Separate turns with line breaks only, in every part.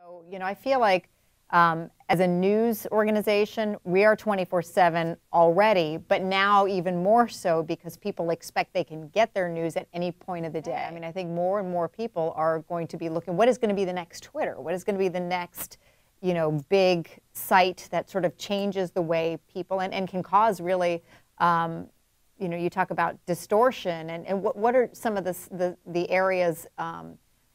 So, I feel like as a news organization, we are 24/7 already, but now even more so because people expect they can get their news at any point of the day. I mean, I think more and more people are going to be looking, what is going to be the next Twitter? What is going to be the next, big site that sort of changes the way people and can cause really, you talk about distortion and what are some of the areas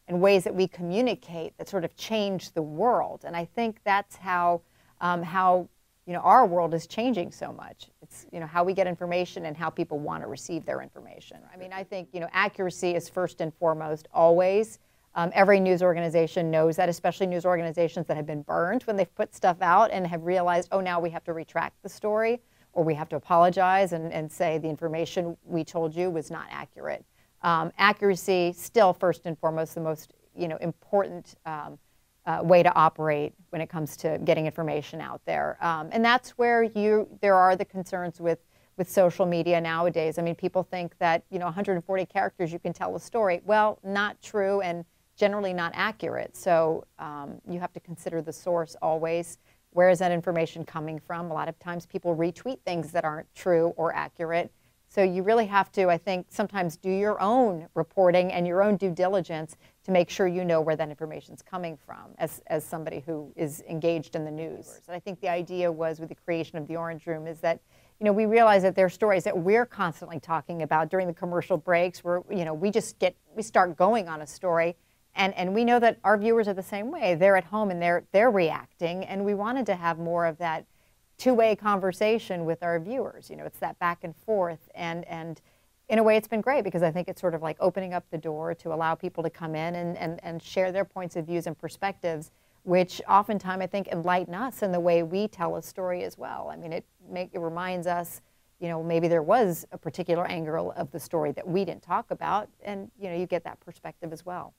and ways that we communicate that sort of change the world. And I think that's how our world is changing so much. It's how we get information and how people want to receive their information. I mean, I think accuracy is first and foremost always. Every news organization knows that, especially news organizations that have been burned when they've put stuff out and have realized, oh, now we have to retract the story or we have to apologize and say the information we told you was not accurate. Accuracy still first and foremost the most important way to operate when it comes to getting information out there, and that's where there are the concerns with social media nowadays. I mean, people think that 140 characters you can tell a story. Well, not true and generally not accurate. So you have to consider the source always. Where is that information coming from? A lot of times people retweet things that aren't true or accurate. So you really have to, I think, sometimes do your own reporting and your own due diligence to make sure you know where that information is coming from as somebody who is engaged in the news. And I think the idea was with the creation of the Orange Room is that, we realize that there are stories that we're constantly talking about during the commercial breaks where, we start going on a story and we know that our viewers are the same way. They're at home and they're reacting, and we wanted to have more of that two-way conversation with our viewers. It's that back and forth, and in a way it's been great because I think it's sort of like opening up the door to allow people to come in and share their points of views and perspectives, which oftentimes I think enlighten us in the way we tell a story as well. I mean, it reminds us, maybe there was a particular angle of the story that we didn't talk about, and you get that perspective as well.